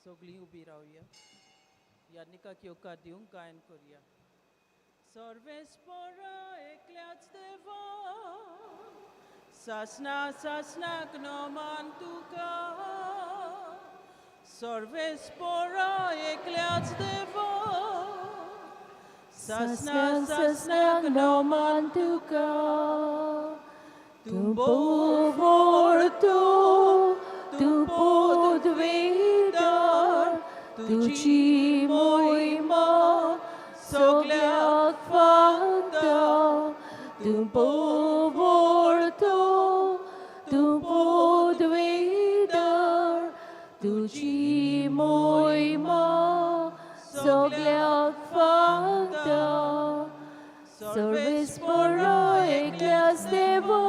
सगळीं उबी रावया. यानिकाक येवकार दिवंक गायन करुया. सर्वेस्परा एकल्याच देवा, सासना सासनाक नोमान तुका. सर्वेस्परा एकल्याच देवा, सासनाक सासनाक नोमान तुका. Tu povorto, tu podvidar, tuci moima, sogliak fanta. Tu povorto, tu podvidar, tuci moima, sogliak fanta. सर्वेस्परा एकल्याच देवा,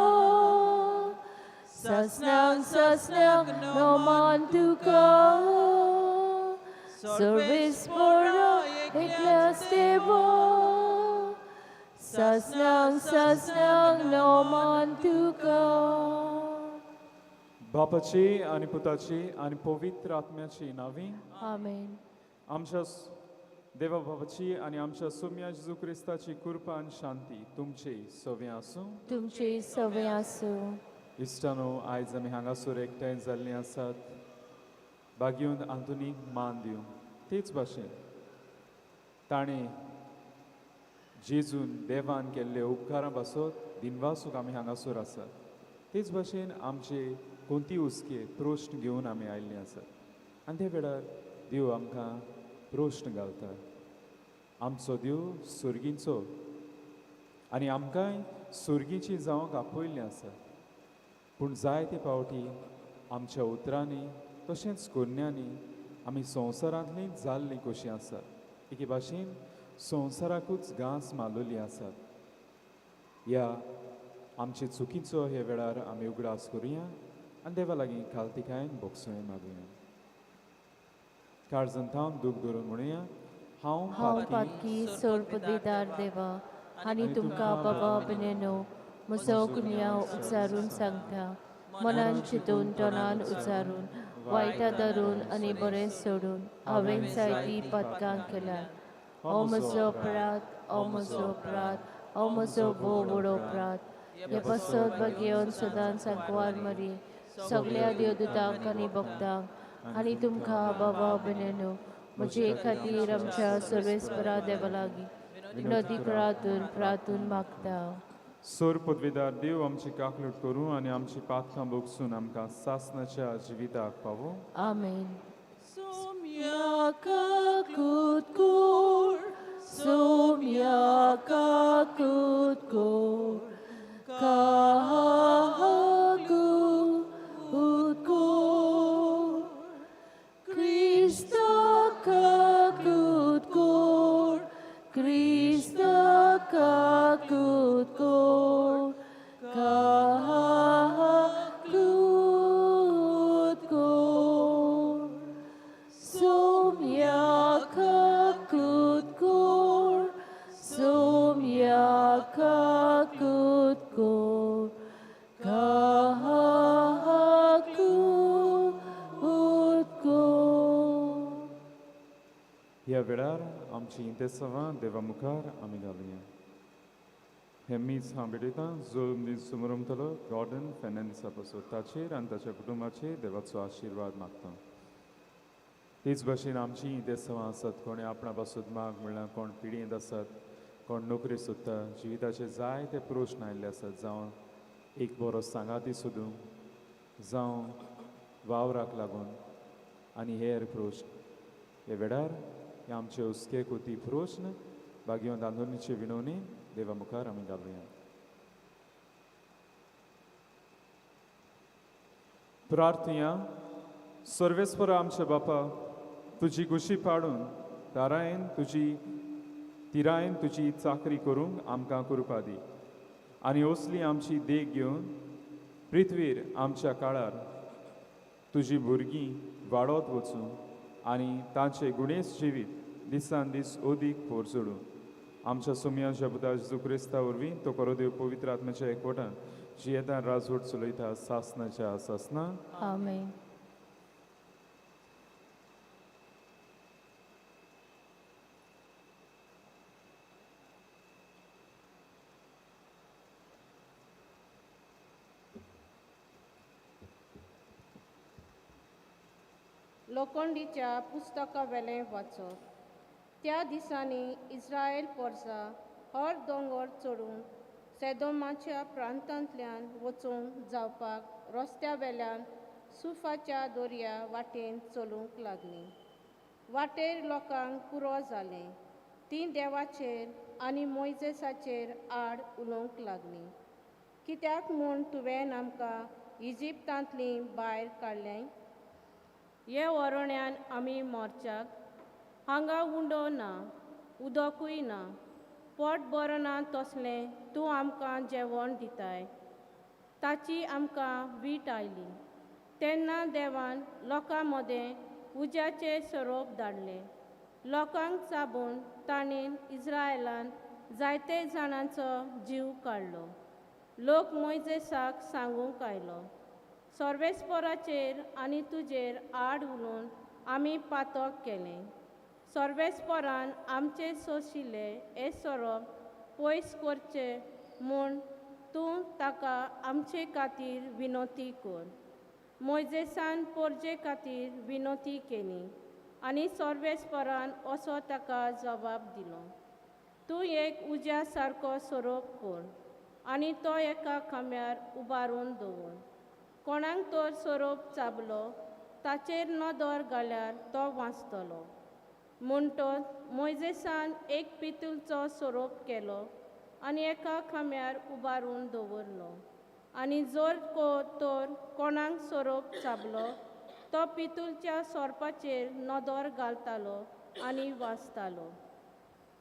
सासनाक सासनाक नोमान तुका. सर्वेस्परा एकल्याच देवा, सासनाक सासनाक नोमान तुका. बापाची आणि पुताची आणि पवित्र आत्म्याची नावी. आमेन. आमच्या देवा बाबाची आणि आमच्या सोम्या जेजू क्रिस्ताची कृपा आणि शांती तुमचे सवय आसूं. तुमचे सवय आसूं. इश्टानो, आयज आमी हांगासर एकठांय जाल्लीं आसात बागेवन आंतुनीक मान दिवं. तेच भाशेन ताणें जेजून देवान केल्ले उपकारां पासत दिनवासूक आमी हांगासर आसात. तेच भाशेन आमचे कोणती उस्के प्रश्न घेवन आमी आयिल्लीं आसात. आनी ते वेळार देव आमकां प्रश्न घालता. आमचो देव सुर्गीचो आनी आमकांय सुर्गीची जावंक आपयल्लीं आसा. पूण जायते फावटी आमच्या उतरांनी तशेंच कोन्यांनी आमी संवसारांतलीं जाल्लीं कशीं आसात. एके भाशेन संवसाराकूच घांस मारलेली आसात. ह्या आमचे चुकीचो हे वेळार आमी उगडास करुया आनी देवा लागीं खालतिकायेन बोगसूय मागुया. काळजांत थांब दूख धरून म्हणुया. हांव पातकी सोर पदवीदार देवा आनी तुमकां बाबा बिनेनो म्हजो गुन्यांव उच्चारून सांगता. मनान चिंतून तोंडान उच्चारून वायटा धरून आनी बरें सोडून हांवें जायतीं पातकां केल्यात. हो म्हजो अपराध, हो म्हजो अपराध, हो म्हजो भोव व्हडलो अपराध. हे पसत बगेवन सदांच सांकवार मरी सगळ्या देवदूतांक आनी भक्तांक आनी तुमकां बाबा बिनेनो म्हजे खातीर आमच्या सर्वेस्परा देवा लागीं विनोदी प्रार्थून मागता. सोर पदवीदार देव आमची काकलूट करूं आनी आमची पातकां बोगसून आमकां सासणाच्या जिविताक पावो. आमेन. सोम्या काकूत कोर, सोम्या काकूत कोर, काकूत कोर. Krista kakut kor, Krista kakut kor, kakut kor. Somya kakut kor, somya kakut kor, ह्या वेळार आमची इंतेसांवां देवा मुखार आमी घालुया. हे मीच हांव भेटयतां जो दीस सुमरमतलो गॉर्डन फेर्नांडिसा पासून ताचेर आनी ताच्या कुटुंबाचेर देवाचो आशिर्वाद मागता. तेच भाशेन आमची इंतेसांवां आसात. कोणी आपणा पासून माग म्हणल्यार कोण पिडयेंत आसात, कोण नोकरी सोदता, जिविताचे जायते प्रश्न आयिल्ले आसात. जावं एक बरो सांगाती सोदूंक, जावं वावराक लागून आनी हेर प्रश्न. हे वेळार हे आमचे हुस्के कोती प्रश्न बागेवन आंदोलनीचे विनवणी देवा मुखार आमी घालुया. प्रार्थुया. सर्वेस्पर आमच्या बापा, तुजी कुशी पाडून तिरायेन तुजी चाकरी करूंक आमकां कृपा दी आनी असली आमची देख घेवन पृथ्वीर आमच्या काळार तुजी भुरगीं वाडत वचूं आनी तांचे गुणेस जिवीत दिसान दीस ओदीक पोरचोडूं. आमच्या सोम्याच्या पुता जेजू क्रिस्ता वरवीं तो करो देव पवित्र आत्म्याच्या एकवटान जी येता राजवट चलयता सासनाच्या सासना. आमेन. लोखंडीच्या पुस्तका वेलें वाचप. त्या दिसांनी इस्रायल पोरसा हर दोंगर चडून सेदोमाच्या प्रांतांतल्यान वचूंक जावपाक रस्त्या वेल्यान सुफाच्या दर्या वाटेन चलूंक लागलीं. वाटेर लोकांक पुरो जालें. तीं देवाचेर आनी मोइजेसाचेर आड उलोवंक लागलीं. कित्याक म्हूण तुवें आमकां इजिप्तांतलीं भायर काडलें? हे वरोण्यान आमी मोरच्याक हांगा उंडो ना, उदकूय ना, पोट बरो ना तसलें तूं आमकां जेवण दिताय. ताची आमकां वीट आयली. तेन्ना देवान लोकां मदें उज्याचें सोरोप धाडलें. लोकांक चाबून ताणें इस्रायेलान जायते जाणांचो जीव काडलो. लोक मोइजेसाक सांगूंक आयलो, सर्वेस्पराचेर आनी तुजेर आड उलोवन आमी पातक केलें. सर्वेस्परान आमचे सोशिल्ले हे सोरोप पयस करचें म्हूण तूं ताका आमचे खातीर विनोती कर. मोइजेसान पोरजे खातीर विनोती केली आनी सर्वेस्परान असो ताका जबाब दिलो. तूं एक उज्या सारको सोरोप कर आनी तो एका खांब्यार उबारून दवर. कोणाक तर सोरोप चाबलो ताचेर नदर घाल्यार तो वाचतलो. म्हणटच मोइजेसान एक पितूलचो सोरोप केलो आनी एका खांब्यार उबारून दवरलो. आनी जर तर कोणाक सोरोप चाबलो तो पितूलच्या सोरपाचेर नदर घालतालो आनी वाचतालो.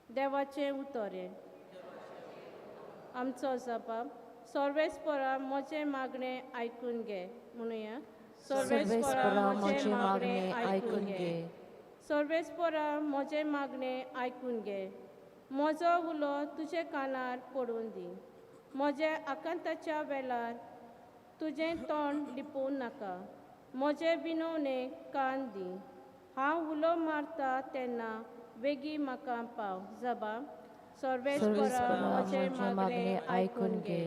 देवाचें उतोरें. आमचो जबाब, सर्वेस्परा म्हजें मागणें आयकून घे. म्हणुया, सर्वेस्परा म्हजें मागणें आयकून घे. सर्वेस्परा म्हजें मागणें आयकून घे. म्हजो उलो तुजे कानार पडून दी. म्हज्या आकांताच्या वेळार तुजें तोंड लिपोव नाका. म्हजे विनवणेक कान दी. हांव उलो मारता तेन्ना बेगी म्हाका पाव. जबाब, सर्वेस्परा म्हजें मागणें आयकून घे.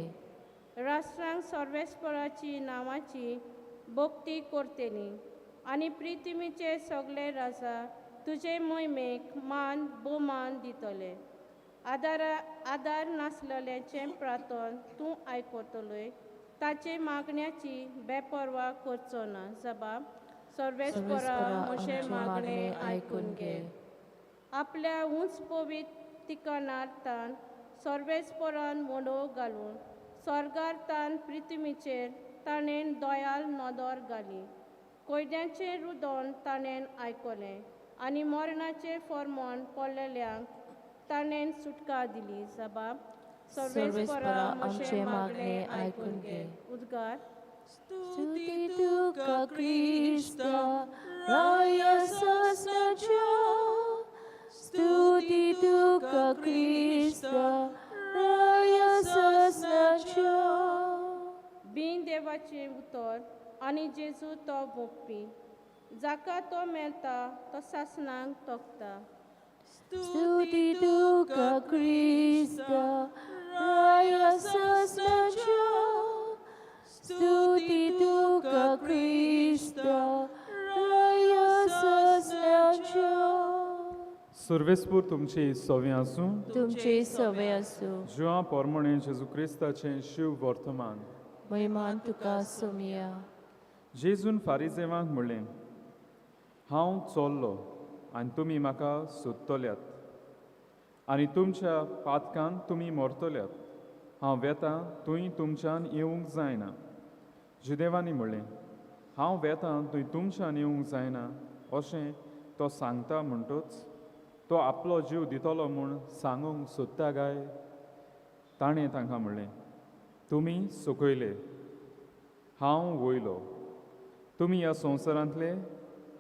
राष्ट्रांक सर्वेस्पराची नांवाची भक्ती करतलीं आनी पृथ्वीचे सगळे राजा तुजे मोहिमेक मान भोवमान दितले. आदार नासलेल्याचें प्रार्थन तूं आयकतलोय. ताचे मागण्याची बेपरवा करचो ना. जबाब, सर्वेस्परा म्हजें मागणें आयकून घे. आपल्या उंच पवित्र ठिकाणार तान सर्वेस्परान मोडो घालून स्वर्गार तान पृथ्वीचेर ताणें दोयाल नदर घाली. कोयद्याचें रुदन ताणें आयकलें आनी मरणाचें फर्मोण पडलेल्यांक ताणें सुटका दिली. जबाब, सर्वेस्परा म्हजें मागणें आयकून घे. उद्गार. स्तुती तुका क्रिस्ता, राया सस्नाच्या. स्तुती तुका क्रिस्ता, राया सस्नाच्या. बिन देवाचें उतर आनी जेजू तो भोगपी. जाका तो मेळटा तो सासणांक तोखता. स्तुती तुका क्रिस्ता, राया सस्नाच्या. स्तुती तुका क्रिस्ता, राया सस्नाच्या. सर्वेस्पूर तुमची सवी आसूं. तुमचे सवय आसूं. जुआ पोरमोणे जेजू क्रिस्ताचें शिव वर्तमान. महिमान तुका सोमिया. जेजून फारिजेवांक म्हणलें, हांव चोल्लों आनी तुमी म्हाका सोदतल्यात आनी तुमच्या पातकान तुमी मरतल्यात. हांव वेतां तुंय तुमच्यान येवंक जायना. जुदेवांनी म्हणलें, हांव वेतां तुंय तुमच्यान येवंक जायना अशें तो सांगता म्हणटच तो आपलो जीव दितलो म्हूण सांगूंक सोदता काय? ताणें तांकां म्हणलें, तुमी सकयले, हांव वयलो. तुमी ह्या संवसारांतले,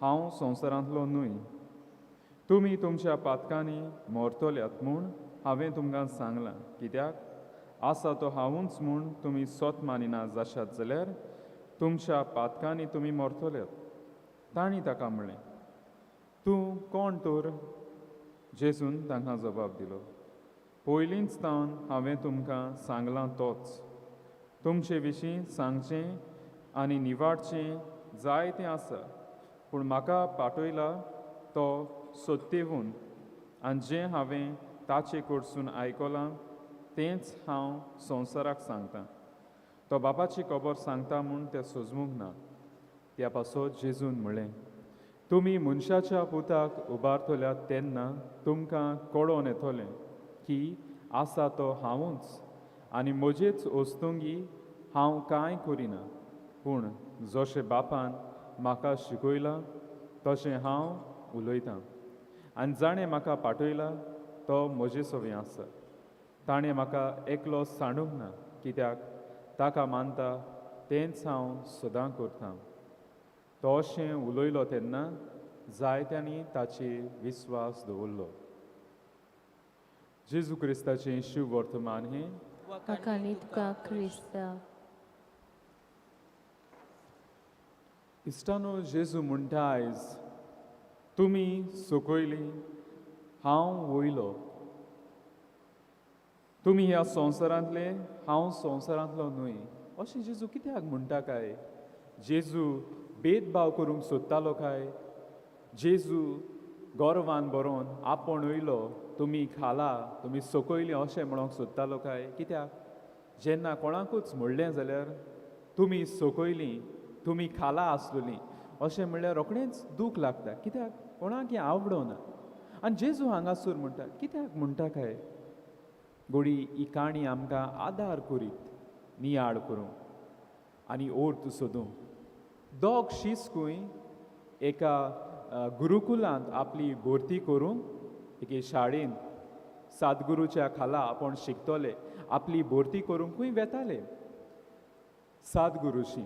हांव संवसारांतलो न्हय. तुमी तुमच्या पातकांनी मरतल्यात म्हूण हांवें तुमकां सांगलां. कित्याक आसा तो हांवूच म्हूण तुमी सोत मानिना जाशात जाल्यार तुमच्या पातकांनी तुमी मरतल्यात. तांणी ताका म्हणलें, तूं कोण तर? जेजून तांकां जबाब दिलो, पयलींच तावन हांवें तुमकां सांगलां तोच. तुमचे विशीं सांगचें आनी निवाडचें जायतें आसा, पूण म्हाका पाठयला तो सत्यवून आनी जें हांवें ताचे कडसून आयकलां तेंच हांव संवसाराक सांगतां. तो बापाची खबर सांगता म्हूण तें सोजमूंक ना. त्या पासत जेजून म्हळें, तुमी मनशाच्या पुताक उबारतल्यात तेन्ना तुमकां कळोन येतलें की आसा तो हांवूच आनी म्हजेच वस्तुंगी हांव कांय करिना, पूण जशें बापान म्हाका शिकयलां तशें हांव उलयतां. आनी जाणें म्हाका पाठयला तो म्हजे सवें आसा. ताणें म्हाका एकलो सांडूंक ना, कित्याक ताका मानता तेंच हांव सदां करतां. तो अशें उलयलो तेन्ना जायत्यांनी ताचेर विस्वास दवरलो. जेजू क्रिस्ताचें शिव वर्तमान हें कोंकणी तुका क्रिस्ता. इश्टानो, जेजू म्हणटा आयज तुमी सकयलीं हांव वयलो. तुमी ह्या संवसारांतले हांव संवसारांतलो न्हय अशें जेजू कित्याक म्हणटा काय? जेजू भेदभाव करूंक सोदतालो काय? जेजू गोरवान बरोवन आपूण वयलो, तुमी खाला, तुमी सकयलीं अशें म्हणोंक सोदतालो काय? कित्याक जेन्ना कोणाकूच म्हणलें जाल्यार तुमी सकयलीं, तुमी खाला आसलेलीं अशें म्हणल्यार रोखडेंच दूख लागता. कित्याक कोणाक हें आवडना. आनी जेजू हांगासर म्हणटा, कित्याक म्हणटा काय? गोडी ही काणी आमकां आदार करीत नियाळ करूंक आनी अर्थ सोदूंक. दोग शिस्कूय एका गुरुकुलांत आपली भरती करूंक एके शाळेंत सादगुरूच्या खाला आपूण शिकतले आपली भरती करूंकूय वेताले. सादगुरूशी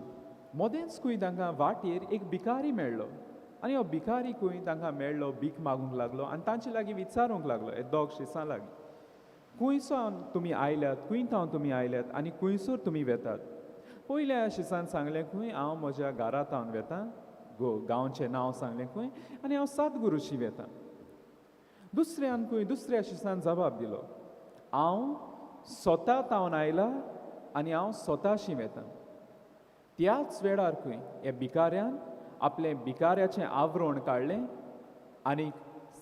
मोदेंचकूय तांकां वाटेर एक भिकारी मेळ्ळो आनी हो भिकारीकूय तांकां मेळ्ळो, भीक मागूंक लागलो आनी तांचे लागीं विचारूंक लागलो हे दोग शिसां लागीं, खुंयसावन तुमी आयल्यात, खुंयतावन तुमी आयल्यात आनी खुंयसर तुमी वेतात? पयल्या शिसान सांगलें खंय हांव म्हज्या घरांतावन वेतां, गांवचें नांव सांगलें खंय आनी हांव सादगुरूशी वेतां. दुसऱ्या शिसान जबाब दिलो, हांव स्वता तावन आयला आनी हांव स्वताशी वेतां. त्याच वेळार खंय हे भिकाऱ्यान आपलें भिकाऱ्याचें आवरण काडलें आनी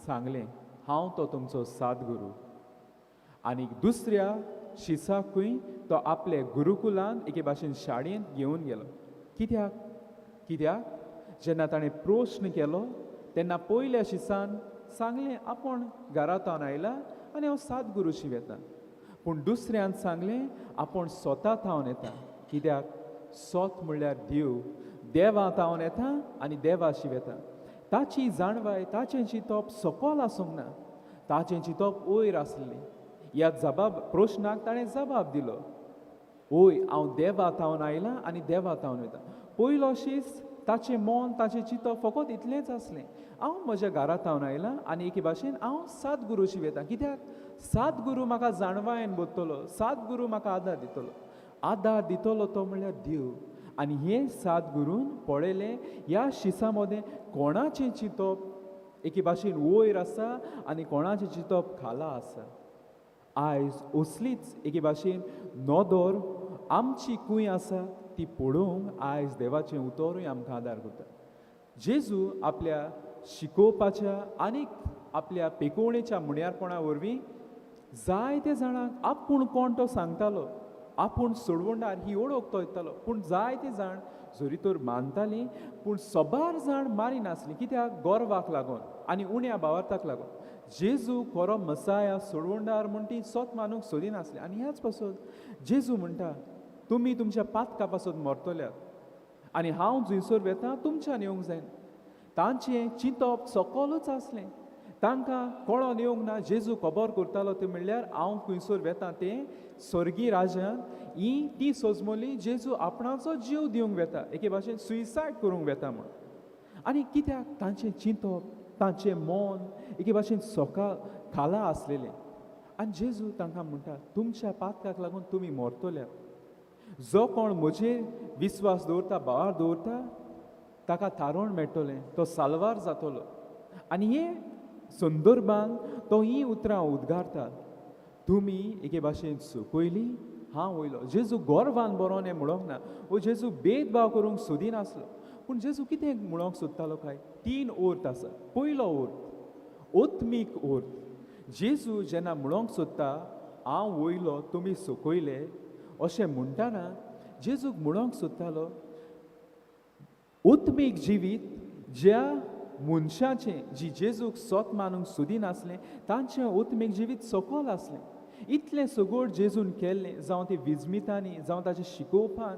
सांगलें हांव तो तुमचो सादगुरू. आनी दुसऱ्या शिसाकूय तो आपले गुरुकुलांत एके भाशेन शाळेंत घेवन गेलो. कित्याक जेन्ना ताणें प्रश्न केलो तेन्ना पयल्या शिसान सांगलें आपूण घरांतावन आयला आनी हांव सादगुरूशी वेतां. पूण दुसऱ्यान सांगलें आपूण स्वता थावन येता. कित्याक सोत म्हणल्यार देवा तावन येता आनी देवाशी वेता. ताची जाणवाय, ताचें चिंतप सकयल आसूंक ना, ताचें चिंतप वयर आसलें. ह्या प्रश्नाक ताणें जबाब दिलो, ओय हांव देवा तावन आयलां आनी देवा तावन वयता. पयलो शीस ताचें मन, ताचें चिंतप फकत इतलेंच आसलें, हांव म्हज्या घरा तावन आयलां आनी एके भाशेन हांव सादगुरूशी वेतां. कित्याक सादगुरू म्हाका जाणवायेन बोत्तलो, सादगुरू म्हाका आदार दितलो तो म्हणल्यार देव. आनी हे सादगुरून पळयलें ह्या शिसा मदें कोणाचें चिंतप एके भाशेन वयर आसा आनी कोणाचें चिंतप खाला आसा. आयज असलीच एके भाशेन नदर आमची खूंय आसा ती पळोवंक आयज देवाचें उतरूय आमकां आदार करता. जेजू आपल्या शिकोवपाच्या आनीक आपल्या पेकोवणेच्या मुण्यारपणा वरवीं जायते जाणांक आपूण कोण तो सांगतालो, आपूण सोडवणार ही ओळख तो येतालो. पूण जायते जाण जरी तर मानतालीं पूण सबार जाण मारिनासलीं. कित्याक गोरवाक लागून आनी उण्या भावार्थाक लागून. जेजू खरो मसाया सोडवणार म्हूण ती सोत मानूंक सोदिनासली. आनी ह्याच पासून जेजू म्हणटा तुमी तुमच्या पातका पासून मरतल्यात आनी हांव जुंयसर वेतां तुमच्यान येवंक जायना. तांचें चिंतप सकलूच आसलें, तांकां कळोन येवंक ना. जेजू खबर करतालो ते म्हणल्यार हांव खंयसर वेतां तें स्वर्गीय राज्यांत. ही ती सोजमली जेजू आपणाचो जीव दिवंक वेता, एके भाशेन सुइसायड करूंक वेता म्हूण. आनी कित्याक तांचें चिंतप, तांचें मन एके भाशेन खाला आसलेलें. आनी जेजू तांकां म्हणटा तुमच्या पातकाक लागून तुमी मरतल्यात. जो कोण म्हजेर विस्वास दवरता, भावार दवरता, ताका थारोवण मेळटलें, तो साल्वार जातलो. आनी हे संदर्भान तो ही उतरां उद्गारता, तुमी एके भाशेन सकयलीं हांव वयलो. जेजू गोरवान बरोवन हें म्हणोंक ना, वो जेजू भेदभाव करूंक सोदिनासलो. पूण जेजू कितें म्हणूंक सोदतालो काय 3 ओर्त आसा. पयलो ओर्त ओत्मीक ओर्त. जेजू जेन्ना म्हणूंक सोदता हांव वयलो तुमी सकयले अशें म्हणटाना जेजूक म्हणूंक सोदतालो ओत्मीक जिवीत ज्या मनशाचें जी जेजूक सोत मानूंक सोदिनासलें तांचें ओत्मीक जिवीत सकयल आसलें. इतलें सगळें जेजून केल्लें जावं ते विजमितांनी जावं ताच्या शिकोवपान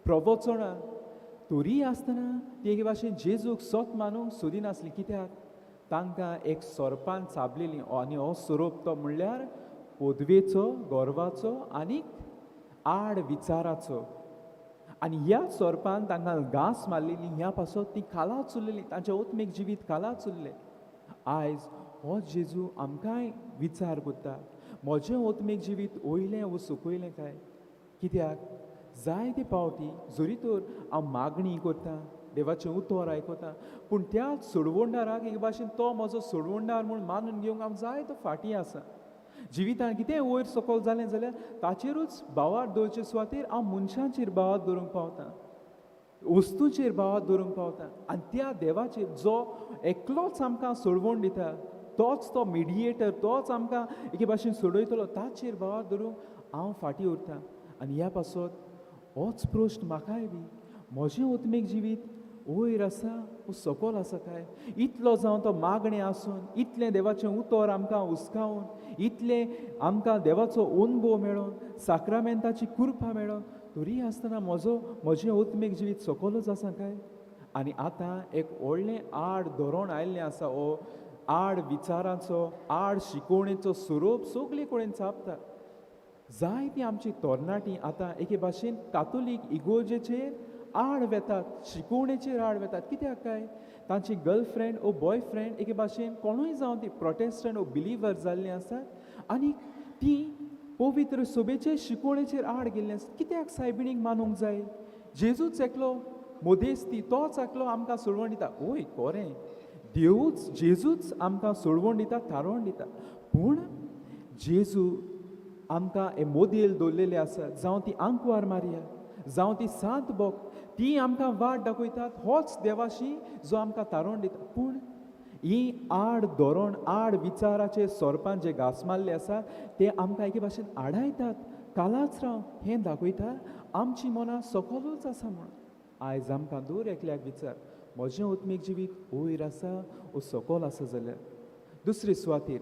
प्रवचनान तरी आसतना ती एके भाशेन जेजूक सोत मानूंक सोदिनासलीं. कित्याक तांकां एक सोरपान चाबलेली आनी हो सोरोप तो म्हणल्यार पदवेचो गर्वाचो आनी आड विचाराचो. आनी ह्या सोरपान तांकां घास मारलेली ह्या पासत ती खाला चुरलेली तांचें ओत्मीक जिवीत खाला चुरलें. आयज हो जेजू आमकांय विचार कोत्ता म्हजें ओत्मीक जिवीत वयलें वो सकयलें काय. कित्याक जायते फावटी जरी तर हांव मागणी करतां देवाचें उतर आयकतां पूण त्या सोडवणदाराक एक भाशेन तो म्हजो सोडवणदार म्हूण मानून घेवंक हांव जायतो फाटीं आसा. जिवितांत कितेंय वयर सकयल जालें जाल्यार ताचेरूच भावार दवरचे सुवातेर हांव मनशांचेर भावार दवरूंक पावतां, वस्तूचेर भावार दवरूंक पावतां. आनी त्या देवाचेर जो एकलोच आमकां सोडवण दिता तोच तो मिडिएटर तोच आमकां एके भाशेन सोडयतलो ताचेर भावार धरूंक हांव फाटीं उरतां. आनी ह्या पासत होच प्रश्न म्हाकाय बी म्हजें ओत्मीक जिवीत वयर आसा वो सकयल आसा काय. इतलो जावन तो मागणें आसून इतलें देवाचें उतर आमकां हुस्कावून इतलें आमकां देवाचो अनुभव मेळोन साक्रामेंताची कृपा मेळोन तरी आसतना म्हजें ओत्मीक जिवीत सकयलच आसा काय. आनी आतां एक व्हडलें आड धोरण आयिल्लें आसा. हो आड विचाराचो आड शिकोवणेचो स्वरूप सगळे कडेन चाबता. जायतीं आमची तरणाटीं आतां एके भाशेन कातोलीक इगोर्जेचेर आड वेतात, शिकोवणेचेर आड वेतात. कित्याक काय तांची गर्लफ्रेंड ओ बॉयफ्रेंड एके भाशेन कोणूय जावं ती प्रोटेस्टंट ओ बिलिवर जाल्लीं आसात आनी तीं पवित्र सोबेचे शिकोवणेचेर आड गेल्लीं आसात. कित्याक सायबिणीक मानूंक जाय. जेजूच एकलो मोदेस्ती तोच एकलो आमकां सोडवण दिता. ओय खरें देवूच जेजूच आमकां सोडवण दिता थारोवन दिता. पूण जेजू आमकां हे मोदेल दवरलेले आसात जावं ती आंकवार मारया जावं ती सांत बोक ती आमकां वाट दाखयतात होच देवाशी जो आमकां थारोवन दिता. पूण ही आड धोरण आड विचाराचे सोरपान जे घास मारले आसा ते आमकां एके भाशेन आडायतात. कालाच राव हें दाखयता आमची मनां सकयलूच आसा म्हूण. आयज आमकां दर एकल्याक विचार म्हजें ओत्मीक जिवीत वयर आसा वो सकयल आसा जाल्यार. दुसरे सुवातेर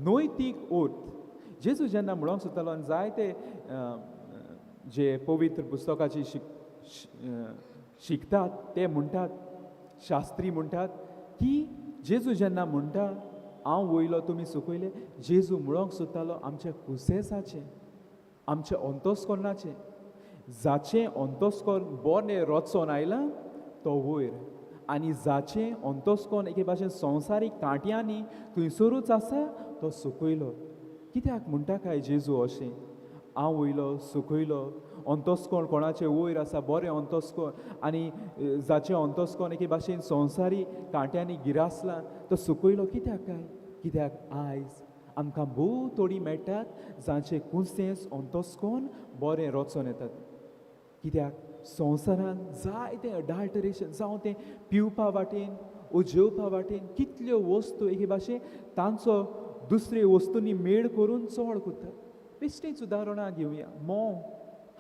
नैतीक ओर्त. जेजू जेन्ना म्हणूंक सोदतालो आनी जायते जे पवित्र पुस्तकाची शिकतात ते म्हणटात शास्त्री म्हणटात की जेजू जेन्ना म्हणटा हांव वयलो तुमी सकयले जेजू म्हणूंक सोदतालो आमच्या कुसेसाचें आमच्या अंतस्करणाचें. जाचें अंतस्करण बरें रचोन आयलां तो वयर आनी जाचें अंतस्करण एके भाशेन संवसारीक कांट्यांनी थंयसरूच आसा तो सकयलो. कित्याक म्हणटा काय जेजू अशें हांव वयलो सकयलो अंतस्करण कोणाचें वयर आसा बरें अंतस्करण आनी जाचें अंतस्करण एके भाशेन संवसारी कांट्यांनी गिरासलां तो सकयलो. कित्याक काय कित्याक आयज आमकां भोव थोडीं मेळटात जांचें कुसेंस अंतस्करण बरें रचोन येतात. कित्याक संवसारान जायतें अडाल्टरेशन जावं तें पिवपा वाटेन वो जेवपा वाटेन कितल्यो वस्तू एके भाशेन तांचो दुसरे वस्तूंनी मेळ करून चड करतात. बेश्टेच उदाहरणां घेवया. मोव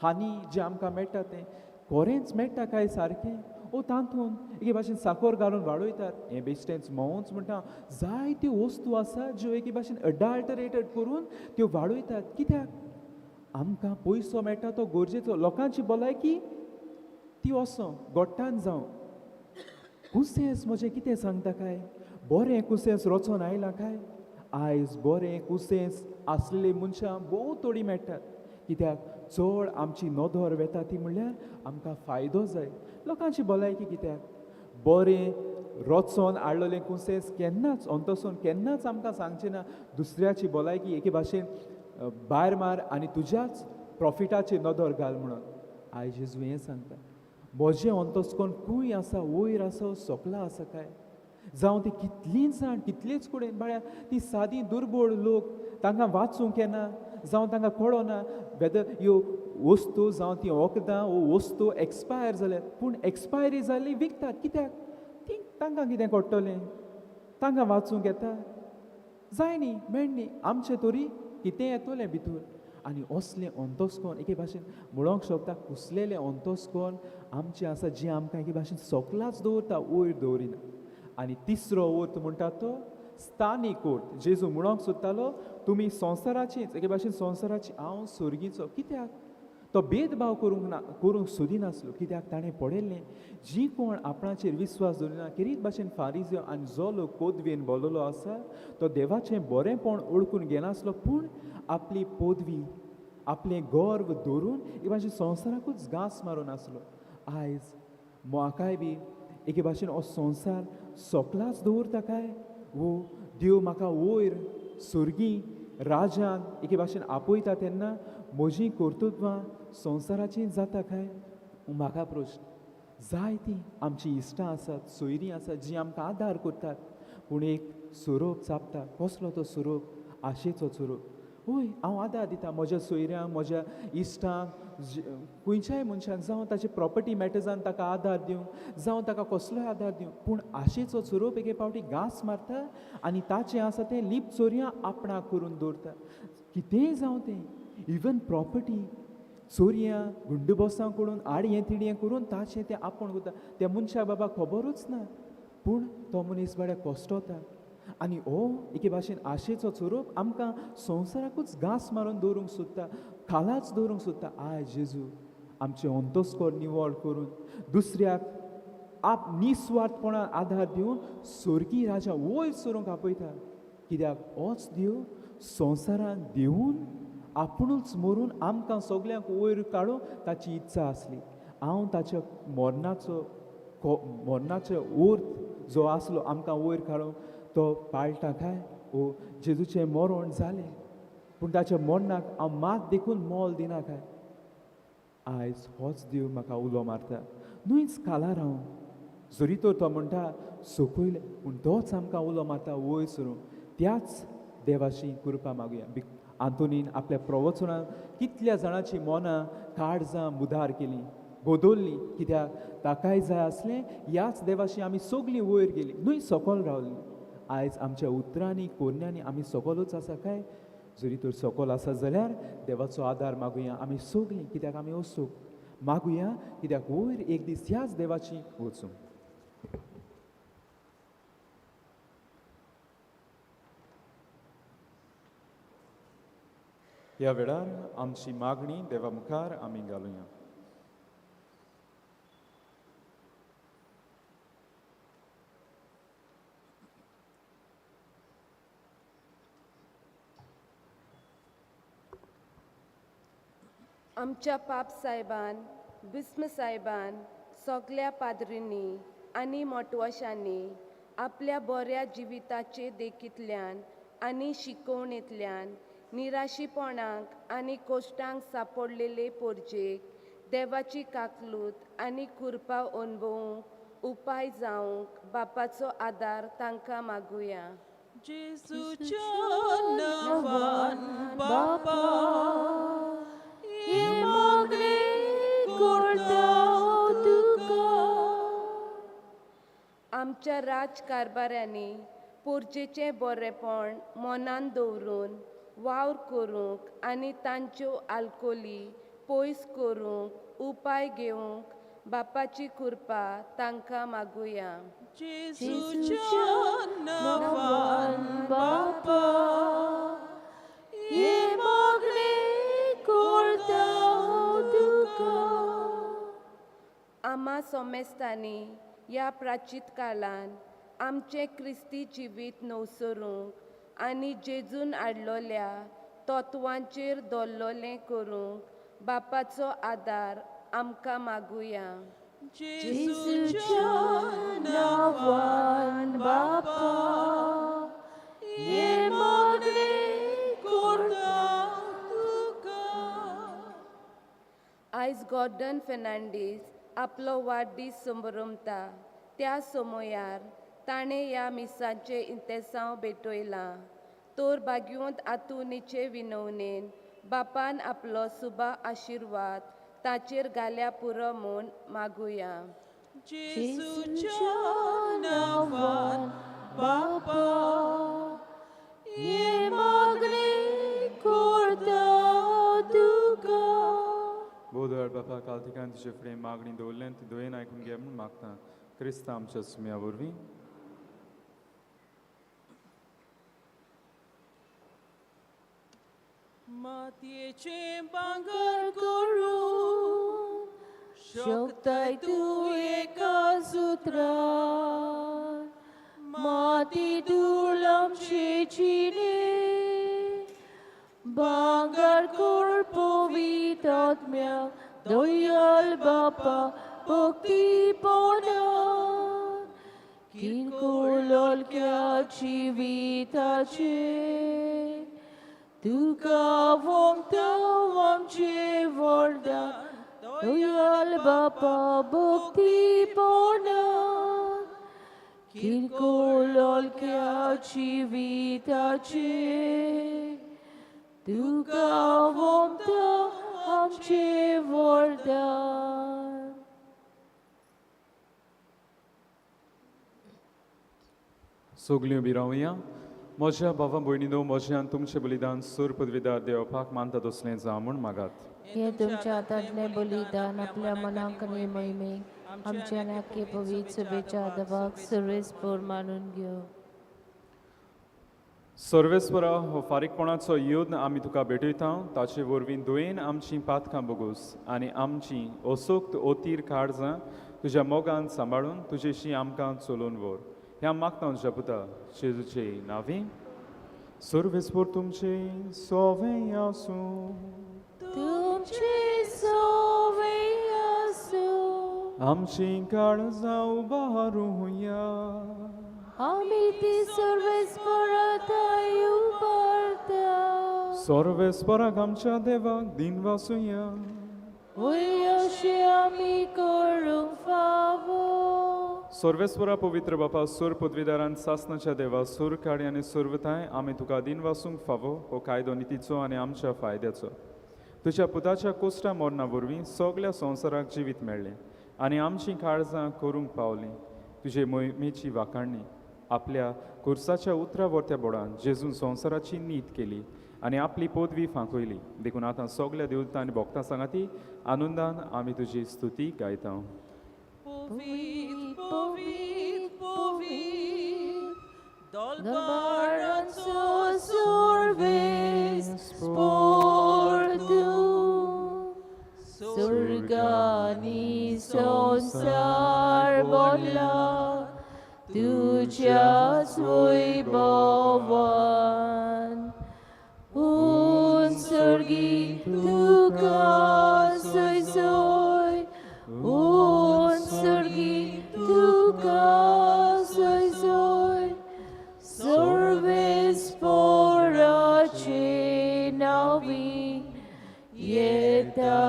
हानी जें आमकां मेळटा तें खरेंच मेळटा काय सारकें वो तातूंत एके भाशेन साखर घालून वाडयतात हें बेश्टेंच मोवूच म्हणटा. जायत्यो वस्तू आसात ज्यो एके भाशेन अडाल्टरेटेड करून त्यो वाडयतात. कित्याक आमकां पयसो मेळटा तो गरजेचो. लोकांची भलायकी ती वसो गोट्टान जावं कुसेंस म्हजें कितें सांगता काय बरें कुसेंस रचोन आयलां काय. आयज बरें कुसेंस आसलेलीं मनशां भोव थोडीं मेळटात. कित्याक चड आमची नदर वेता ती म्हणल्यार आमकां फायदो जाय. लोकांची भलायकी कित्याक बरें रचोन हाडलेलें कुसेंस केन्नाच अंतसून केन्नाच आमकां सांगचें ना दुसऱ्याची भलायकी एके भाशेन भायर मार आनी तुज्याच प्रॉफिटाची नदर घाल म्हणून. आयज जेजू हें सांगता म्हजें अंतस्करण खूंय आसा वयर आसा सकला आसा काय. जावं ती कितलींच जाण कितलेच कडेन म्हळ्यार ती सादी दुर्बळ लोक तांकां वाचूंक येना जावं तांकां कळना वेदर ह्यो वस्तू जावं ती वखदां वो वस्तू एक्सपायर जाल्यात पूण एक्सपायरी जाल्ली विकतात कित्याक ती तांकां कितें कोट्टलें तांकां वाचूंक येता जाय न्ही मेळनी आमचे तोरी कितें येतोलें भितर आनी असलें अंतस्कोन एके भाशेन म्हणोंक शकता कुसलेलें अंतस्कोन आमचें आसा जी आमकां एके भाशेन सोकलाच दवरता वयर दवरिना आनी तिसरो अर्थ म्हणटा तो स्थानीक अर्थ जेजू म्हणोंक सोदतालो तुमी संवसाराचीच एके भाशेन संवसाराची हांव सर्गीचो कित्याक तो भेदभाव करूंक सोदिनासलो कित्याक ताणें पळयल्लें जी कोण आपणाचेर विस्वास दवरिना खेरीत भाशेन फारिजियो आनी जो लोक पदवेन बोललो आसा तो देवाचें बरेंपण ओळखून घेनासलो पूण आपली पदवी आपलें गर्व दवरून हे भाशेन संवसाराकूच घास मारून आसलो आयज म्हाकाय बी एके भाशेन हो संवसार सोकलाच दवरता काय वो देव म्हाका वयर सुर्गी राजान एके भाशेन आपयता तेन्ना म्हजीं कर्तुत्वां संवसाराचीं जाता काय म्हाका प्रश्न जाय तीं आमचीं इश्टां आसात सोयरीं आसात जीं आमकां आदार करतात पूण एक सोरोप चापता कसलो तो सोरोप आशेचो सोरोप हय हांव आदार दिता म्हज्या सोयऱ्यांक म्हज्या इश्टांक खंयच्याय मनशाक जावं ताचे प्रॉपर्टी मॅटर्जान ताका आदार दिवं जावं ताका कसलोय आदार दिवं पूण आशेचो सोरोप एके फावटी घास मारता आनी ताचें आसा तें लिप चोरयां आपणाक करून दवरता कितेंय जावं तें इवन प्रॉपर्टी चोरयां गुंडबॉसां कडून आडयें तिडयें करून ताचें तें आपण करता त्या मनशाक बाबा खबरूच ना पूण तो मनीस बाबड्या कश्टता आनी हो एके भाशेन आशेचो सोरोप आमकां संवसाराकूच घास मारून दवरूंक सोदता खालाच दवरूंक सोदता आयज जेजू आमचें अंतस्कोर निवळ करून दुसऱ्याक निस्वार्थपणान आदार दिवन सोर्गी राजा वयर सरूंक आपयता कित्याक होच देव संवसारान दिवन आपुणूच मरून आमकां सगल्यांक वयर काडूं ताची इत्सा आसली हांव ताच्या मरणाचो अर्थ जो आसलो आमकां वयर काडूंक तो पाळटा काय ओ जेजूचें मरण जालें पूण ताच्या मरणाक हांव मात देखून मोल दिना काय आयज होच देव म्हाका उलो मारता न्हूच कालार हांव जरी तर तो म्हणटा सकयल पूण तोच आमकां उलो मारता वयर सरून त्याच देवाची कृपा मागुया आंतोनीन आपल्या प्रवचनान कितल्या जाणांची मनां काळजां मुदार केलीं बदल्लीं कित्याक ताकाय जाय आसलें ह्याच देवाशी आमी सगलीं वयर गेलीं न्हय सकयल रावलीं आयज आमच्या उतरांनी कोन्यांनी आमी सकलूच आसा काय जरी तर सकल आसा जाल्यार देवाचो आदार मागुया आमी सगलीं कित्याक आमी वचूंक मागुया कित्याक वयर एक दीस ह्याच देवाची वचूं ह्या वेळार आमची मागणी देवा मुखार आमी घालुया आमच्या पाप साहेबान बिस्म साहेबान सगल्या पाद्रींनी आनी मोटवाशांनी आपल्या बऱ्या जिविताचे देखींतल्यान आनी शिकवणेंतल्यान निराशीपणाक आनी कोश्टांक सांपडलेले पोरजेक देवाची काकलूत आनी कृपा अनुभवूंक उपाय जावंक बापाचो आदार तांकां मागुया जेजूच्या नांवान बापा आमच्या राजकारभाऱ्यांनी पोरजेचें बरेपण मनान दवरून वावर करूंक आनी तांच्यो आल्कोली पयस करूंक उपाय घेवंक बापाची कृपा तांकां मागुया जेजूच्या नांवान बापा हे मागणे करता तुका आम्हा सोमेस्तांनी ह्या प्राचीत काळान आमचें क्रिस्ती जिवीत नवसरूंक आनी जेजून हाडलोल्या तत्वांचेर दवरलोलें करूंक बापाचो आदार आमकां मागुया जेजूच्या नांवान बापा हे मागणे करता तुका आयज गॉर्डन फेर्नांडीस आपलो वाडदीस संभरमता त्या समयार ताणें ह्या मिसाचें इंतेसांव भेटयलां तोर बागुंत आतुनीचे विनवणेन बापान आपलो सुबा आशिर्वाद ताचेर घाल्या पुरो म्हूण मागुया. जेजूच्या नांवान बापा ये मागणे करता तुका. बोधवार बापा काल ठिकाण तुजे फुडें मागणी दवरलें ती दोयेन आयकून घे म्हूण मागता क्रिस्तांव आमच्या सुम्या वरवीं. मातयेचे भांगर करून शकताय तूं एका सुत्रान. माती धूळ आमचे चिने भांगर कर पवित्र आत्म्याक दयाल बापा भक्तीपणान. किरकोळ लोलक्या जिविताचे तुका वंगता आमचे वरदान दयाल बापा भक्तीपणान. किरकोळ लोलक्या जिविताचे तुका वंगता आमचे वरदान. सगळीं उबी रावया. म्हज्या भावा भयणीनो, म्हज्यान तुमचें बलिदान सूर पदवीदार देवपाक मानता तसलें जावं म्हूण मागात. हे तुमच्या हातांतलें बलिदान आपल्या मनाक आनी मोहिमेक आमच्या नाक्य पवित्र सभेच्या आदवाक सर्वेस्पर मानून घेव. सर्वेस्परा हो फारीकपणाचो योद्न आमी तुका भेटयता. ताचे वरवीं दोयेन आमचीं पातकां बोगूस आनी आमचीं असोक्त ओतीर काळजां तुज्या मोगान सांबाळून तुजेशी आमकां चलोवन व्हर. ह्या मागता तुज्या पुता जेजूचे नांवी. सर्वेस्पर तुमचे सोवें आसूं. तुमचे सोवें आसूं. आमचीं काळजां उबारूया. आमी ती सर्वेस्पराताय उबारता. सर्वेस्पराक आमच्या देवाक दिन वासुया. वय अशें आमी करूंक फावो. सर्वेस्परा पवित्र बापा सूर पदवीदारान सासनाच्या देवा सूर काडी आनी सर्वताय आमी तुका दिन वासूंक फावो हो कायदो नितीचो आनी आमच्या फायद्याचो. तुज्या पुताच्या कोश्टा मरणा वरवीं सगळ्या संवसाराक जिवीत मेळ्ळें आनी आमचीं काळजां करूंक पावलीं. तुजे मोहिमेची वाखाणणी आपल्या कुर्साच्या उतरा वरत्या बोडान जेजून संवसाराची नीत केली आनी आपली पदवी फांकयली. देखून आतां सगळ्या देवतां आनी भक्तां सांगाती आनंदान आमी तुजी स्तुती गायता. पवित्र पवित्र पवित्र दरबारांचो सर्वेस्पर तूं. स्वर्गानी संसार भरला तुज्याच वैभवान. उत्सर्गी तुका सय सय. उत्सर्गी तुका सय सय. सर्वेस्पराचे नांवी येता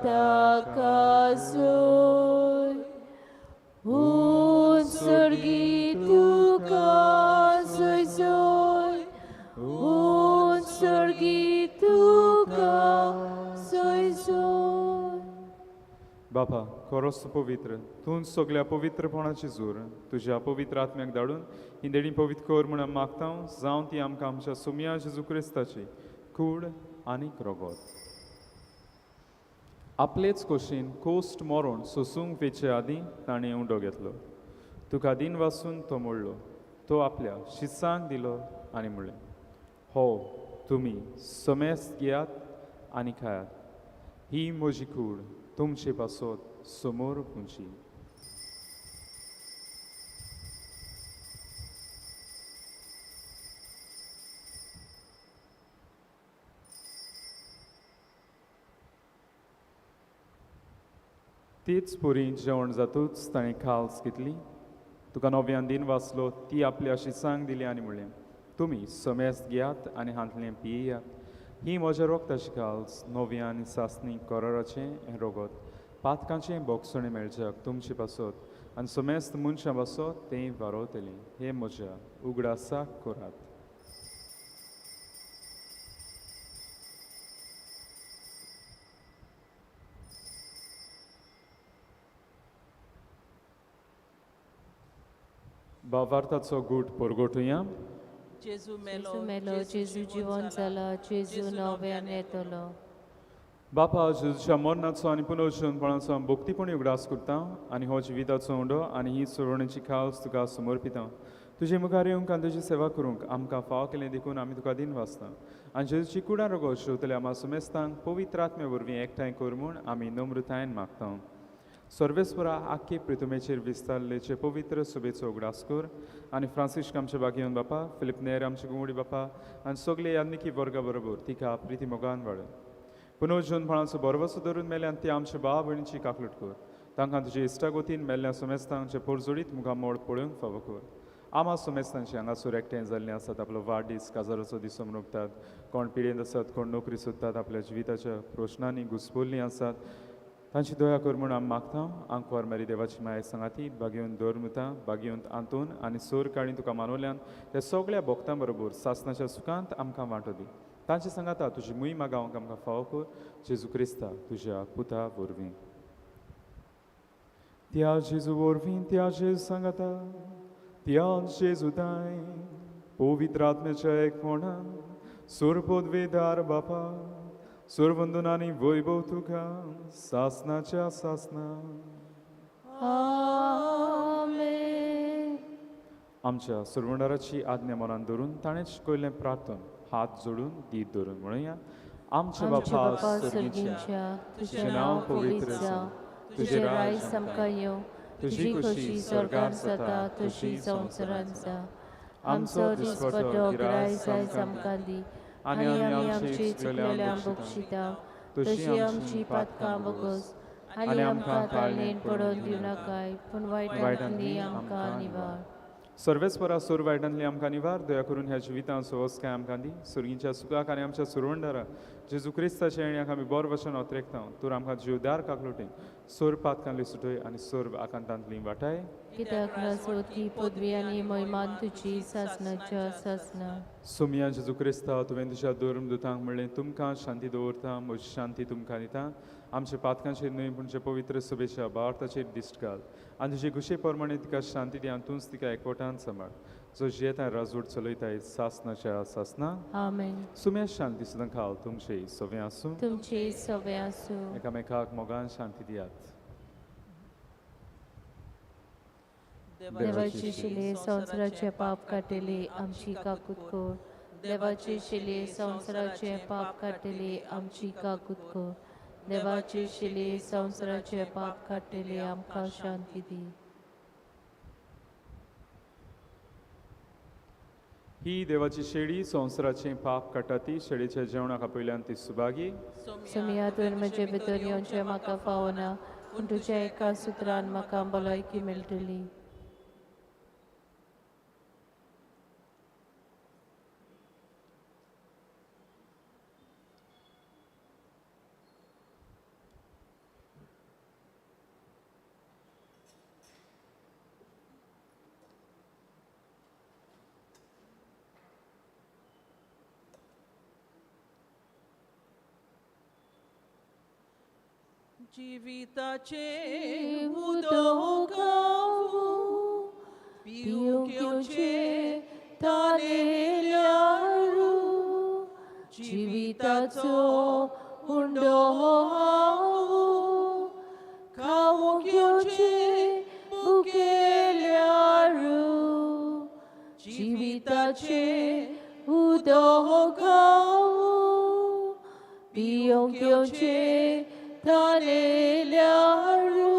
ताका सय. उत्सर्गी तुका सय सय. उत्सर्गी तुका सय सय. बापा खरोच पवित्र तूं सगळ्या पवित्रपणाची जोर तुज्या पवित्र आत्म्याक धाडून ही देणी पवित्र कर म्हूण मागता. जावं ती आमकां आमच्या सुम्या जेजू क्रिस्ताची कूड आनीक रोगोत. आपलेच खोशेन कोस्ट मरोण सोसूंक वेचे आदीं ताणें उंडो घेतलो. तुका दिन वासून तो मोडलो. तो आपल्या शिसांक दिलो आनी म्हणलें, हो तुमी समेस्त घेयात आनी खायात. ही म्हजी कूड तुमचे पासत समोर पुंची. तीच पुरी जेवण जातूच ताणें खाल्स घेतली. तुका नव्यान दिन वाचलो ती आपल्या शिसांक दिली आनी म्हणलें, तुमी समेस्त घेयात आनी हांतलें पियेयात. ही म्हज्या रोगताची खाल्स नव्यान सासणी कराराचें हें रोगत पातकांचें बोगसणें मेळच्याक तुमचे पासत आनी समेस्त मनशां पासत तें वारोवतलें. हें म्हज्या उगडासाक करात. भावार्थाचो गूट परगोटुया. जेजू मेलो, जेजू जिवंत जाला, जेजू नव्यान येतलो. बापा जेजूच्या मरणाचो आनी पुनर्जीवनपणाचो भोक्तीपणी उगडास करता आनी हो जिविताचो उंडो आनी ही सोडवण्याची खास तुका समर्पिता. तुजे मुखार येवंक आनी तुजी सेवा करूंक आमकां फाव केलें देखून आमी तुका दिन वाचता आनी जेजूची कुडा रोगो शेवतले आमा सुमेस्तांक पवित्र आत्मे वरवीं एकठांय कर म्हूण आमी नम्रतायेन मागता. सर्वेस्परा आख्खे पृथ्वीचेर विस्तारलेचे पवित्र सुबेचो उगडास कर आनी फ्रांसीस आमचे बागीवन बापा, फिलिप नेर आमचे गुंवडी बापा आनी सगळे यान्निकी वर्गा बरोबर तिका प्रिती मोगान वाड. पुनर्जीवनपणाचो बरवसो धरून मेल्यान ती आमच्या भाव भयणीची काकलूट कर. तांकां तुजे इश्टागोतीन मेल्ल्या सुमेस्तांचे पोरजोडीत मुखार मोड पळोवंक फावो कर. आमा सुमेस्तांची हांगासर एकठांय जाल्लीं आसात, आपलो वाडदीस काजाराचो दीस मनयतात, कोण पिडेंत आसात, कोण नोकरी सोदतात, आपल्या जिविताच्या प्रश्नांनी घुस्पुल्लीं आसात, तांची दया कर म्हूण आमी मागता. आंकवार मेरी देवाची माय सांगाती बागेवन दौरमुता बागेवंत आंतून आनी सोर काळी तुका मानवल्यान त्या सगळ्या भक्तां बरोबर सासणाच्या सुखांत आमकां वांटो दी. तांचे सांगाता तुजी मुई मागावंक आमकां फावो कर, जेजू क्रिस्ता तुज्या पुता वरवीं. त्या जेजू वरवीं त्या जेजू सांगाता त्या जेजूताय पवित्र आत्म्याच्या एकपणान सुरपोदवेदार बापा सुरवंदन आनी वैभव तुका सासनाच्या सासना. आमेन. आमच्या सुरवंडाराची आज्ञा मनान धरून ताणें शिकयल्लें प्रार्थन हात जोडून दीत धरून म्हणुया. आमचे बापा सर्गींच्या, तुझें नांव पवित्र जावं, तुझें रायज आमकां येवं, तुजी खोशी स्वर्गार जाता तशी संवसारांत जा. आमचो दिसपटो गिरायज आयज आमकां दी आनी आमी आमची चुकलेल्यांक बक्षिता तशी आमची पातकां बगस आनी आमकां ताळणेन पडोवन दिवं नाकाय, पूण वायटांतली आमकां निवार. सर्वेस्परा सोर वायटांतली आमकां निवार. दया करून ह्या जिवितांत सोवस्काय आमकां दी. सुरगींच्या सुखाक आनी आमच्या सुरवंडारा जेजू क्रिस्ताच्या येण्याक आमी बोर भशेन ओतरेकता. तर आमकां जीवदार काकलुटे सोर पातकांतली सुटय आनी सोर आकांतांतली वाटाय. कित्याक नासोती पदवी आनी महिमान तुजी सासनाच्या सासना. सोमिया जेजू क्रिस्ता तुवें तुज्या धर्मदुतांक म्हणलें तुमकां शांती दवरता, म्हजी शांती तुमकां दिता. आमच्या पातकांचेर न्हय पूण पवित्र सभेच्या भारताचेर दिश्ट घाल आनी तुजे कुशे प्रमाणे तिका शांती दी आनी तूंच तिका एकवटान सांबाळ. जो जियेताय राजवट चलयताय सासनाच्या सासना. आमेन. सुम्या शांती सुद्दां खाल तुमचे सवे आसूं, तुमचे सवे आसूं. एकामेकाक मोगान शांती दियात. देवाचे शिले संवसाराचे पाप काटेले आमची काकूत कोर. देवाचे शिले संवसाराचे पाप काटेले आमची काकूत कोर. देवाचे शिले संवसाराचे पाप काटेले आमकां शांती दी. ही देवाची शेळी संवसाराचें पाप काडटा ती शेळीच्या जेवणाक आपयल्यान ती सुभागी. सुमिया तुवें म्हजे भितर येवचें म्हाका फावना, पूण तुज्या एका सुत्रान म्हाका भलायकी मेळटली. जिविताचे उदोगावू पिवक्योचे तानेल्यारू जिविताचो हुंडो हावू खावक्योचे बुकेल्यारू जिविताचे उदोगावू पिवक्योचे तानेल्यारू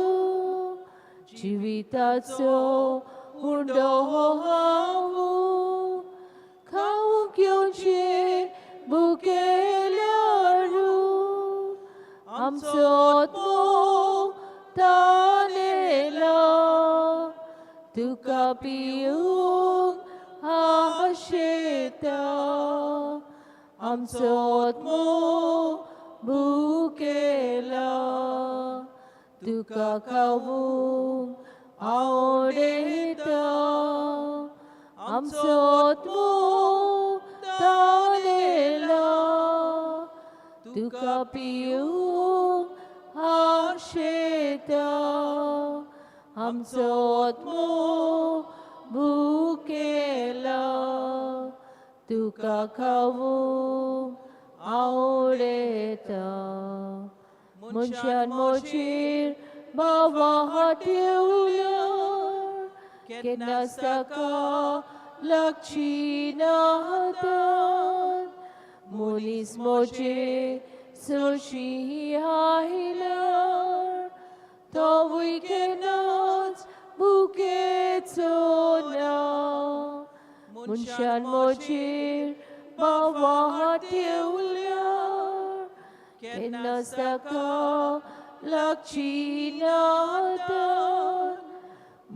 जिविताचो हुंडो हावू खावूंक येवचे भुकेल्यारू आमचो आत्मो तानेला तुका पिवूंक आशेता आमचो आत्मो भुकेला तुका खावूंक आवडेता आमचो आत्मो तानेला तुका पिवूंक आशेता आमचो आत्मो भुकेला तुका खावूंक आवडेता मनशान मोचेर बावा ठेवल्यार केन्नाच ताका लागची ना हातान मनीस मोचेर चडशी आयल्यार तोवूय केन्नाच भुकेचो ना मनशान मोचेर बावा ठेवल्यार केन्नाच ताका लागची ना हातान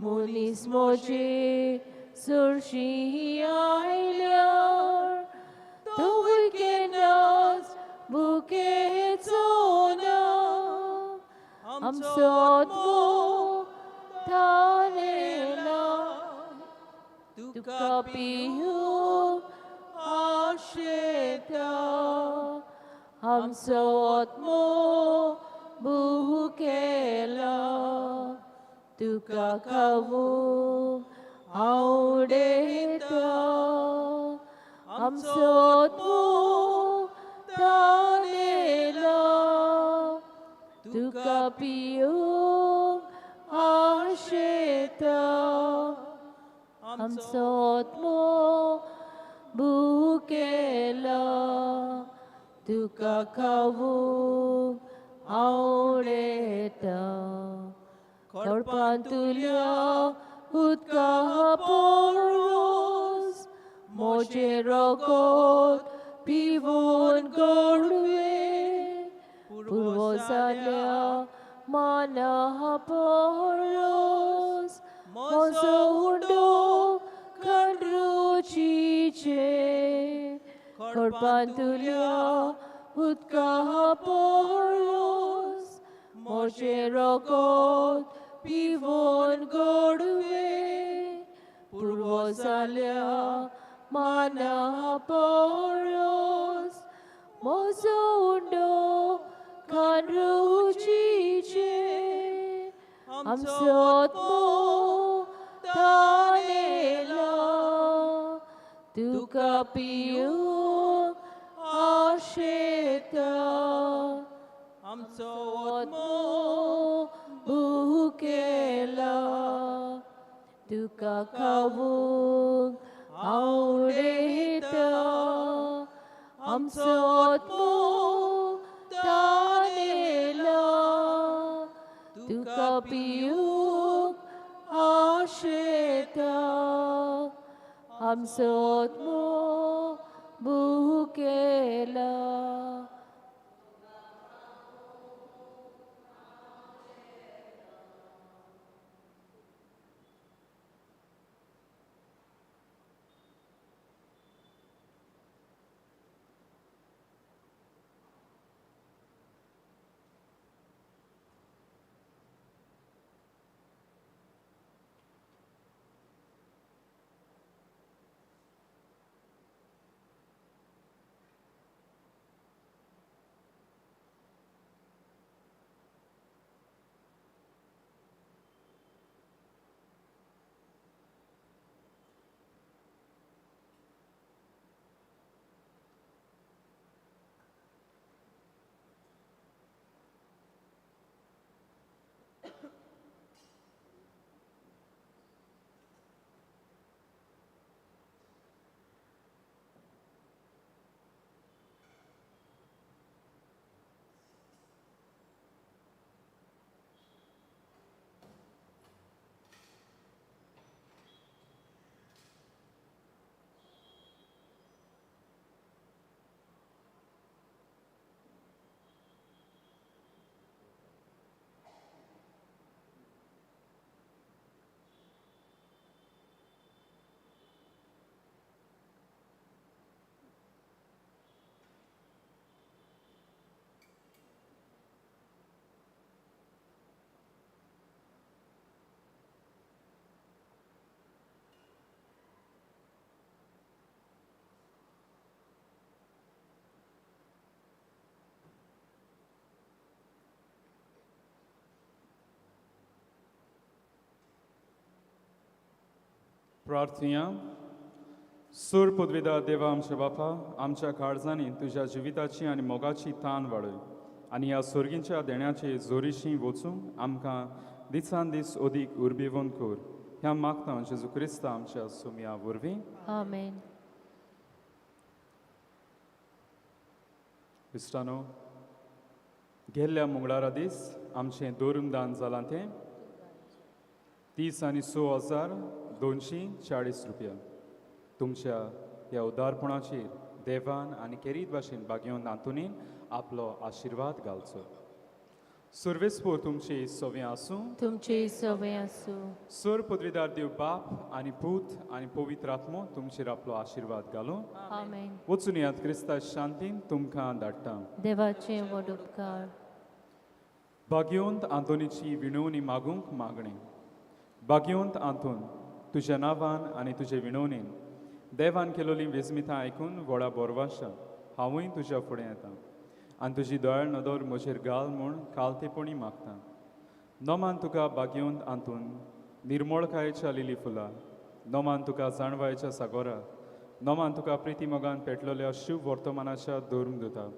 मनीस मोचेर चडशी आयल्यार तोवूय केन्नाच भुकेचो ना आमचो आत्मो थानेला तुका पियूंक आशेता आमचो आत्मो भुकेला तुका खावूंक आवडेता आमचो आत्मो थानेला तुका पियूंक आशेता आमचो आत्मो भुकेला तुका खावूंक आवडेता खडपांतुल्या उदका पोरोस मोचे रगत पिवून गोडवे पुर्वजाल्या माना पोरोस म्हजो हुंडो खांडरुचीचे खडपांतुल्या उदका पोरोस मोचे रगत पिवून गोडवे पुर्वजाल्या माना पोरोस म्हजो हुंडो खांडरुचीचे आमचो आत्मो थानेला तुका पियूंक आशेता आमचो आत्मो भुकेला तुका खावूंक आवडेता आमचो आत्मो थानेला तुका पियूंक आशेता आमचो आत्मो भुकेला प्रार्थना. सूर पदवीदार देवा आमचे बापा, आमच्या काळजांनी तुझ्या जिविताची आनी मोगाची तान वाडय आनी ह्या सर्गींच्या देण्याचे जोरीशी वचूंक आमकां दिसान दीस अदीक उर्बेवंत कर. ह्या मागता जेजू क्रिस्ता आमच्या सुमया वरवीं. आमेन. इश्टानो, गेल्ल्या मंगळारा दीस आमचें दोरून दान जालां तें 30,06,240 रुपया. तुमच्या ह्या उदारपणाचेर देवान आनी केरीत भाशेन बागेवन आंतुनीन आपलो आशिर्वाद घालचो. सर्वेस्पोर तुमची सवें आसूं. तुमची सवय आसूं. सर पदवीदार देव बाप आनी पूत आनी पवित्र आत्मो तुमचेर आपलो आशिर्वाद घालूं. आमेन. वचून यात क्रिस्ता शांतीन तुमकां धाडटा. देवाचे व्हड उपकार. भाग्यवंत आंतोनीची विणवणी मागूंक मागणें. भाग्यवंत आंतोन, तुज्या नांवान आनी तुजे विणवणेन देवान केलोली वेजमितां आयकून व्हडा बोरवाशा हांवूय तुज्या फुडें येतां आनी तुजी दोळ्याळ नदर म्हजेर घाल म्हूण कालतेपणी मागतां. नोमान तुका भाग्यवंत आंतून निर्मळकायेच्या लिली फुलां, नोमान तुका जाणवायेच्या सागोरा, नोमान तुका प्रिती मोगान पेटलेल्या शुभ वर्तमानाच्या धर्म दिता.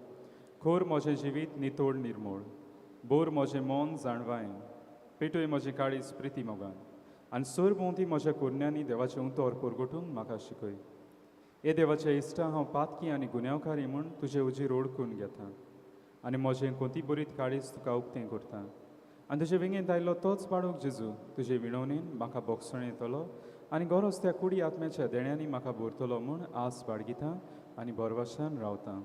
खोर म्हजें जिवीत नितोड निर्मळ, बोर म्हजें मन जाणवायें, पेटोय म्हजें काळीज प्रिती मोगान आनी सर भोंवती म्हज्या कुरण्यांनी देवाचें उतर परगटून म्हाका शिकय. हे देवाच्या इश्टा हांव पातकी आनी गुन्यांवकारी म्हूण तुजें उजीर ओळखून घेतां आनी म्हजें कोणती बरीत काळीज तुका उक्तें करतां. आनी तुजे विंगेंत आयिल्लो तोच बाळूक जेजू तुजे विणवणेन म्हाका बोगसण येतलो आनी गरज त्या कुडी आत्म्याच्या देण्यांनी म्हाका भरतलो म्हूण आस बाळगितां आनी बोरवाशान रावतां.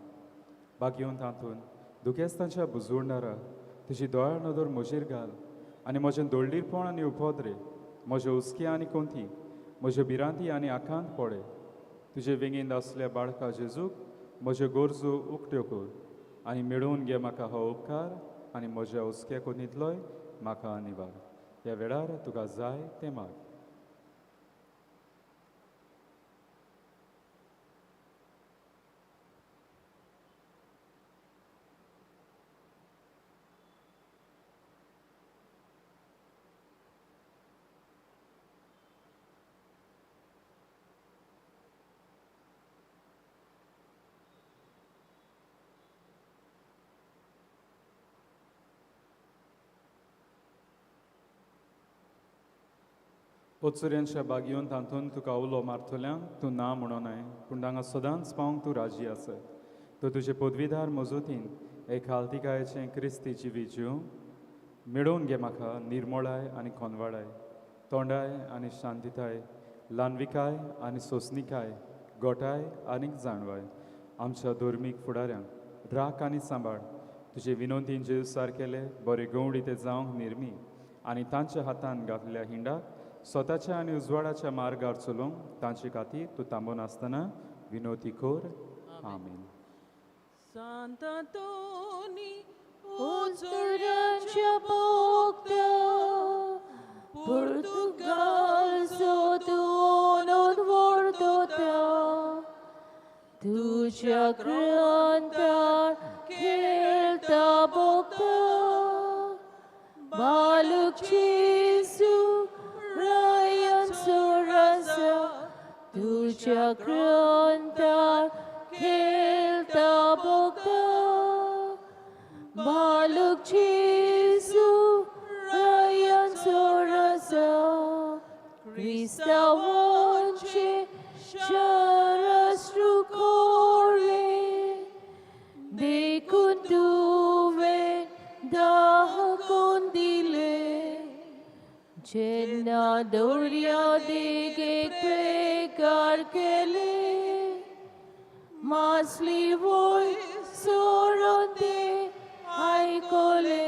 भाग्यवंत हातून दुखेस्तांच्या बुजवणारा तुजी दोळ्याळ नदर म्हजेर घाल आनी म्हजें दोळडीरपण आनी उपद्रे, म्हजे उस्के आनी कोंती, म्हज्यो भिरांती आनी आकांत पडे. तुजे वेंगेंत आसल्या बाळका जेजूक म्हज्यो गरजो उक्त्यो कर आनी मेळोवन घे म्हाका हो उपकार आनी म्हज्या उस्क्या कोंतींतलोय म्हाका निवार. ह्या वेळार तुका जाय तें माग. ओचुऱ्यांच्या बागेवन तांतून तुका उलो मारतल्यांक तूं ना म्हणोनाय, पूण हांगा सदांच पावंक तूं राजी आसा. तूं तुजे पदवीदार मजूतीन एक हालतिकायेचें क्रिस्ती जिवी जिवं मेळोवन घे म्हाका निर्मळाय आनी खोनवाडाय, तोंडाय आनी शांतीताय, ल्हानविकाय आनी सोंसणिकाय, गोठाय आनी जाणवाय. आमच्या धर्मीक फुडाऱ्यांक राख आनी सांबाळ. तुजे विनोंतीन जेव सारकेले बरे गवंडी ते जावंक निर्मी आनी तांच्या हातान घातलेल्या हिंडाक स्वताच्या आनी उजवाडाच्या मार्गार चलोवंक तांचे खातीर तूं थांबून आसतना विनोती कोर. आमीन. Santa Toni, Oțuranच्या bogda, Portugal sotunon vordota, tuja grantar kelta bogda, baluk Jesu rayan sorasa, tuja grantar kelta bogda, baluk Jesu rayan sorasa, Krista wonche sharastru kore, dekun tuve dahakondile, jenna dorya dege pregar kele, masli voi soronte aikole,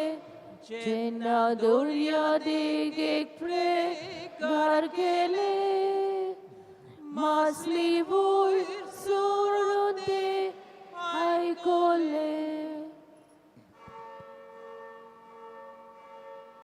jenna dorya dege pregar kele, masli voi